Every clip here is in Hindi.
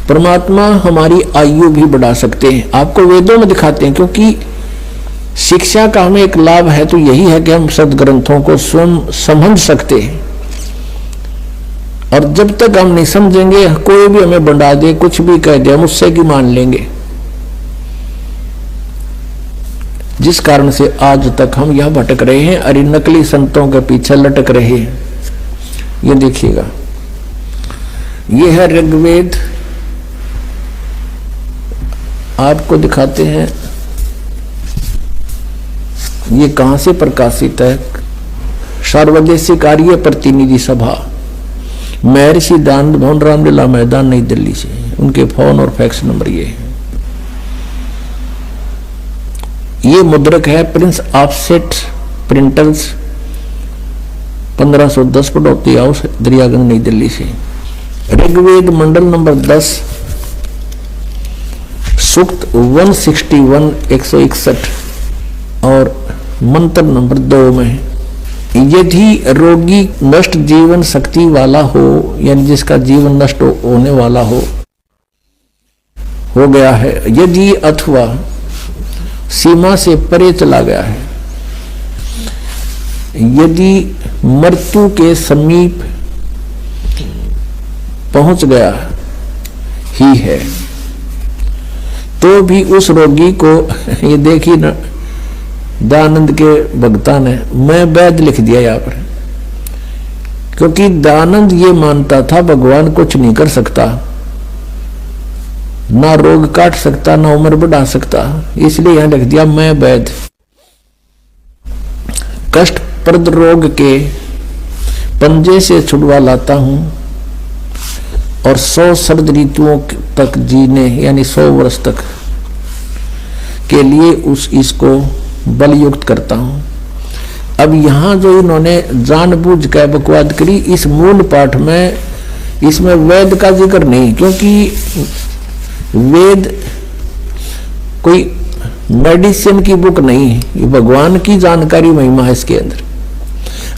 परमात्मा हमारी आयु भी बढ़ा सकते हैं, आपको वेदों में दिखाते हैं। क्योंकि शिक्षा का हमें एक लाभ है तो यही है कि हम सदग्रंथों को स्वयं समझ सकते हैं। और जब तक हम नहीं समझेंगे, कोई भी हमें बढ़ा दे, कुछ भी कह दे, हम उससे की मान लेंगे। जिस कारण से आज तक हम यह भटक रहे हैं और नकली संतों के पीछे लटक रहे हैं। ये देखिएगा, ये है ऋग्वेद, आपको दिखाते हैं ये कहां से प्रकाशित है। सर्वदेशीय कार्य प्रतिनिधि सभा, महर्षि दानंद भवन, रामलीला मैदान, नई दिल्ली से। उनके फोन और फैक्स नंबर ये है। ये मुद्रक है Prince Offset Printers, 1510 Pataudi house, Daryaganj, New Delhi से। ऋग्वेद मंडल नंबर 10, सूक्त 161 161 और मंत्र नंबर 2 में, यदि रोगी नष्ट जीवन शक्ति वाला हो, यानी जिसका जीवन नष्ट होने वाला हो गया है, यदि अथवा सीमा से परे चला गया है, यदि मृत्यु के समीप पहुंच गया ही है, तो भी उस रोगी को, ये देखिए ना, दानंद के भक्ता ने, मैं वैद लिख दिया यहाँ पर, क्योंकि दानंद ये मानता था भगवान कुछ नहीं कर सकता, ना रोग काट सकता, ना उम्र बढ़ा सकता, इसलिए यहां लिख दिया मैं वैद। कष्टप्रद रोग के पंजे से छुड़वा लाता हूं और 100 शरद ऋतुओं तक जीने, यानी 100 वर्ष तक के लिए इसको बलयुक्त करता हूं। अब यहां जो इन्होंने जानबूझ कर बकवाद करी, इस मूल पाठ में इसमें वेद का जिक्र नहीं, क्योंकि वेद कोई मेडिसिन की बुक नहीं है, ये भगवान की जानकारी महिमा है इसके अंदर।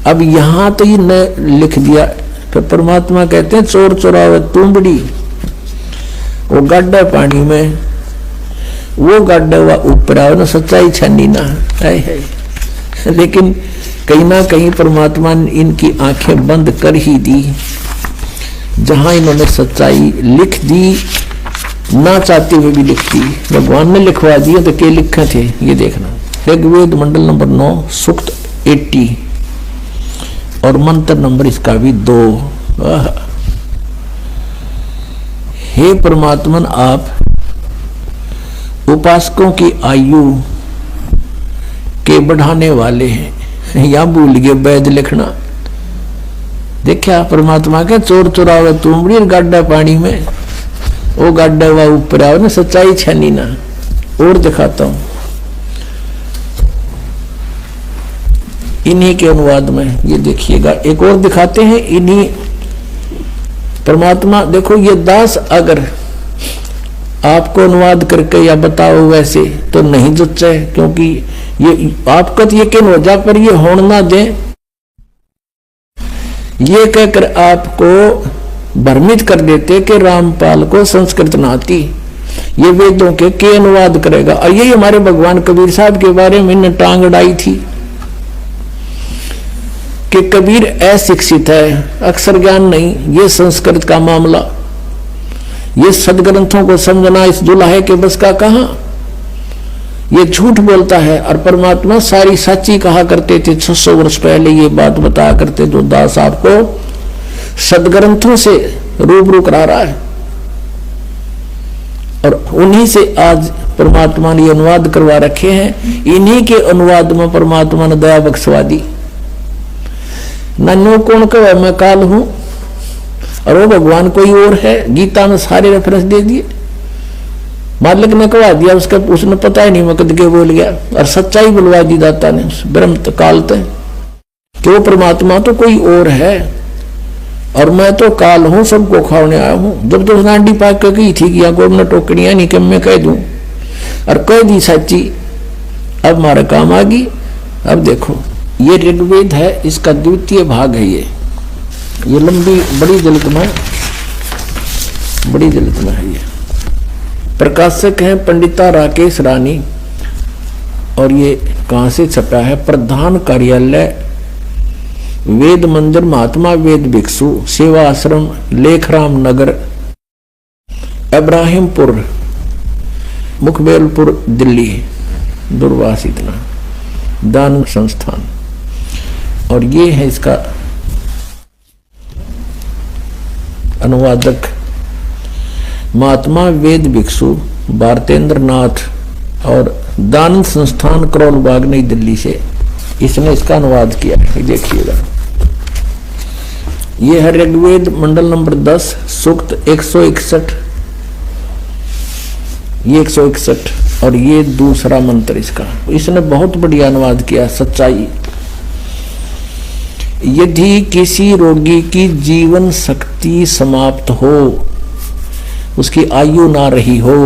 अब यहां तो ये न लिख दिया, फिर परमात्मा कहते हैं चोर चोरावे तुंबड़ी, वो गड्ढा पानी में, वो गड्ढा हुआ ऊपर आओ ना, सच्चाई छानी ना है। लेकिन कहीं ना कहीं परमात्मा ने इनकी आंखें बंद कर ही दी, जहां इन्होंने सच्चाई लिख दी, ना चाहते हुए भी लिख दी। भगवान ने लिखवा दिया तो क्या लिखे थे, ये देखना। ऋग्वेद मंडल नंबर 9, सूक्त 80 और मंत्र नंबर इसका भी 2। हे परमात्मन, आप उपासकों की आयु के बढ़ाने वाले हैं। या भूल गए वैद लिखना। देखा परमात्मा के चोर चुरावे तुमड़ी गाड्डा पानी में, वो गाड्डा हुआ ऊपर आओ ना, सच्चाई छानी ना। और दिखाता हूं इन्हीं के अनुवाद में, ये देखिएगा, एक और दिखाते हैं इन्हीं परमात्मा। देखो ये दास अगर आपको अनुवाद करके या बताओ वैसे तो नहीं जुच्चे, क्योंकि ये आपका तो यकीन हो जा, पर ये होने ना दे, ये कहकर आपको भ्रमित कर देते कि रामपाल को संस्कृत ना आती, ये वेदों के अनुवाद करेगा। और यही हमारे भगवान कबीर साहब के बारे में इन्हें टांग अड़ाई थी कि कबीर अशिक्षित है, अक्षर ज्ञान नहीं, ये संस्कृत का मामला, ये सदग्रंथों को समझना इस दुल्हे के बस का कहां, ये झूठ बोलता है। और परमात्मा सारी सच्ची कहा करते थे। 600 वर्ष पहले ये बात बताया करते, जो दास आपको सदग्रंथों से रूबरू करा रहा है। और उन्हीं से आज परमात्मा ने अनुवाद करवा रखे हैं। इन्हीं के अनुवाद में परमात्मा ने दया बख्शवा दी। नन्नो कौन कहे मैं काल हूं और वो भगवान कोई और है। गीता में सारे रेफरेंस दे दिए। मालिक ने कहा दिया, उसका उसने पता ही नहीं मैं कद के बोल गया। और सच्चाई बुलवा दी दाता ने ब्रह्म काल तक कि वो परमात्मा तो कोई और है और मैं तो काल हूं, सबको खाने आया हूं। जब तो नांडी पाक के कही थी कि या को टोकड़ियां नहीं कि मैं कह दूं, और कह दी सच्ची। अब हमारा काम आ गई। अब देखो ये ऋग्वेद है, इसका द्वितीय भाग है। ये लंबी बड़ी जल्द में बड़ी जल्द में है। ये प्रकाशक हैं पंडिता राकेश रानी, और ये कहाँ से छपा है? प्रधान कार्यालय वेद मंदिर महात्मा वेद भिक्षु सेवा आश्रम लेखराम नगर इब्राहिमपुर मुखबेलपुर दिल्ली दूरवास इतना दान संस्थान। और ये है इसका अनुवादक महात्मा वेद भिक्षु भारतेंद्र नाथ और दान संस्थान करोल बाग नई दिल्ली से इसने इसका अनुवाद किया है। देखिएगा, ये है ऋग्वेद मंडल नंबर 10 सूक्त 161, ये 161 और ये दूसरा मंत्र इसका। इसने बहुत बढ़िया अनुवाद किया। सच्चाई, यदि किसी रोगी की जीवन शक्ति समाप्त हो, उसकी आयु ना रही हो,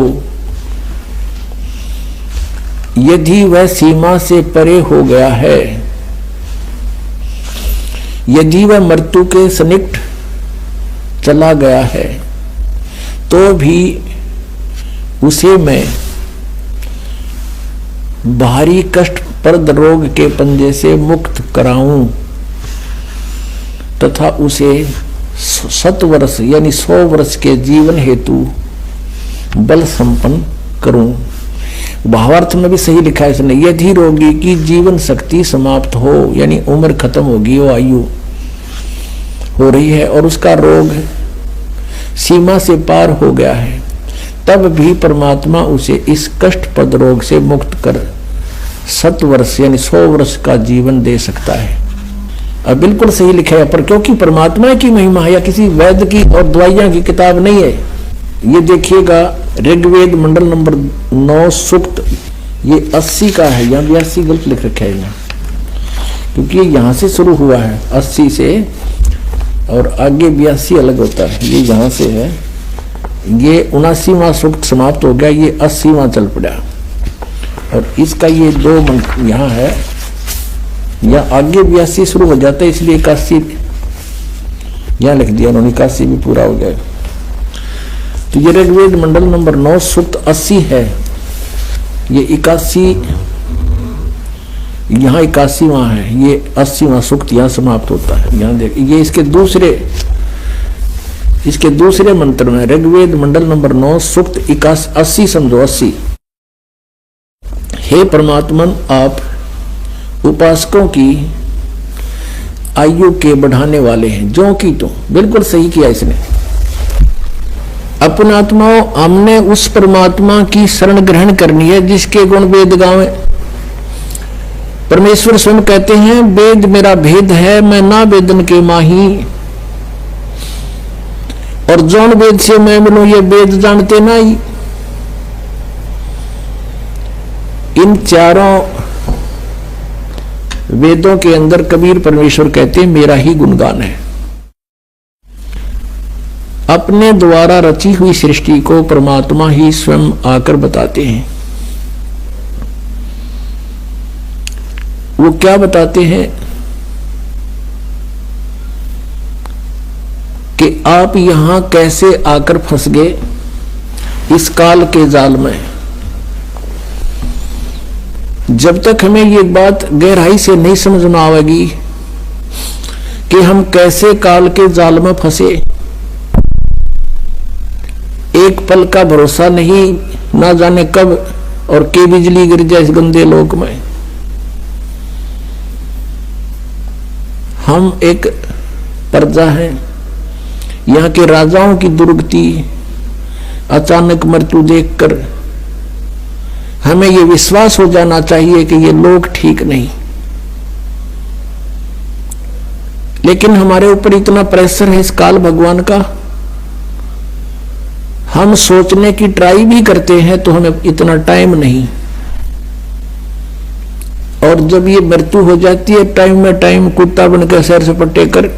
यदि वह सीमा से परे हो गया है, यदि वह मृत्यु के सन्निकट चला गया है, तो भी उसे मैं भारी कष्टप्रद रोग के पंजे से मुक्त कराऊं तथा उसे 100 वर्ष यानी 100 वर्ष के जीवन हेतु बल संपन्न करूं। भावार्थ में भी सही लिखा है इसने, यदि रोगी की जीवन शक्ति समाप्त हो यानी उम्र खत्म होगी, वो आयु हो रही है और उसका रोग सीमा से पार हो गया है, तब भी परमात्मा उसे इस कष्टप्रद रोग से मुक्त कर 100 वर्ष यानी 100 वर्ष का जीवन दे सकता है। अब बिल्कुल सही लिखा है, पर क्योंकि परमात्मा की महिमा है या किसी वैद्य की और दवाइयां की किताब नहीं है। ये देखिएगा ऋग्वेद मंडल नंबर 9 सूक्त ये 80 का है, यहाँ 82 गलत लिख रखा है यहाँ, क्योंकि ये यहाँ से शुरू हुआ है 80 से और आगे 82 अलग होता है। ये यहाँ से है, ये 79वां सूक्त समाप्त हो गया, ये 80वां चल पड़ा और इसका ये 2 मंत्र यहाँ है, या आगे 82 शुरू हो जाता है, इसलिए 81 यहाँ लिख दिया उन्होंने, 81 भी पूरा हो गया। तो ये ऋग्वेद मंडल नंबर 9 सूक्त 80 है, ये 81 यहाँ 81वां है, ये 80वां सूक्त यहाँ समाप्त होता है। यहाँ देख, ये इसके दूसरे मंत्र में ऋग्वेद मंडल नंबर 9 सूक्त 80 समझो 80। हे परमात्मन, आप उपासकों की आयु के बढ़ाने वाले हैं, जो कि तो बिल्कुल सही किया इसने। अपने आत्माओं, हमने उस परमात्मा की शरण ग्रहण करनी है जिसके गुण वेद गावे। परमेश्वर स्वयं कहते हैं, वेद मेरा भेद है, मैं ना वेदन के माही, और जौन वेद से मैं मिलूं ये वेद जानते ना ही। इन चारों वेदों के अंदर कबीर परमेश्वर कहते हैं मेरा ही गुणगान है। अपने द्वारा रची हुई सृष्टि को परमात्मा ही स्वयं आकर बताते हैं। वो क्या बताते हैं कि आप यहां कैसे आकर फंस गए इस काल के जाल में। जब तक हमें ये बात गहराई से नहीं समझ में आवेगी कि हम कैसे काल के जाल में फंसे, एक पल का भरोसा नहीं, ना जाने कब और के बिजली गिर जाए इस गंदे लोक में। हम एक प्रजा हैं, यहाँ के राजाओं की दुर्गति, अचानक मृत्यु देखकर हमें ये विश्वास हो जाना चाहिए कि ये लोग ठीक नहीं, लेकिन हमारे ऊपर इतना प्रेशर है इस काल भगवान का, हम सोचने की ट्राई भी करते हैं तो हमें इतना टाइम नहीं, और जब ये मृत्यु हो जाती है टाइम में टाइम कुत्ता बनकर सैर सपाटे कर,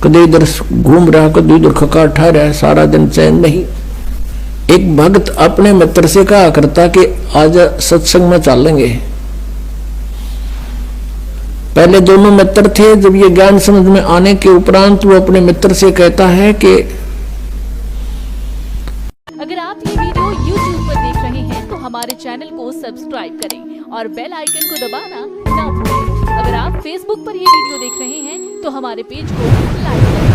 कदे इधर घूम रहा कदे इधर खकाठा रहा है, सारा दिन चैन नहीं। एक भक्त अपने मित्र से कहा करता कि आज सत्संग में चलेंगे। पहले दोनों मित्र थे, जब ये ज्ञान समझ में आने के उपरांत वो अपने मित्र से कहता है कि हमारे चैनल को सब्सक्राइब करें और बेल आइकन को दबाना ना भूलें। अगर आप फेसबुक पर ये वीडियो देख रहे हैं तो हमारे पेज को लाइक करें।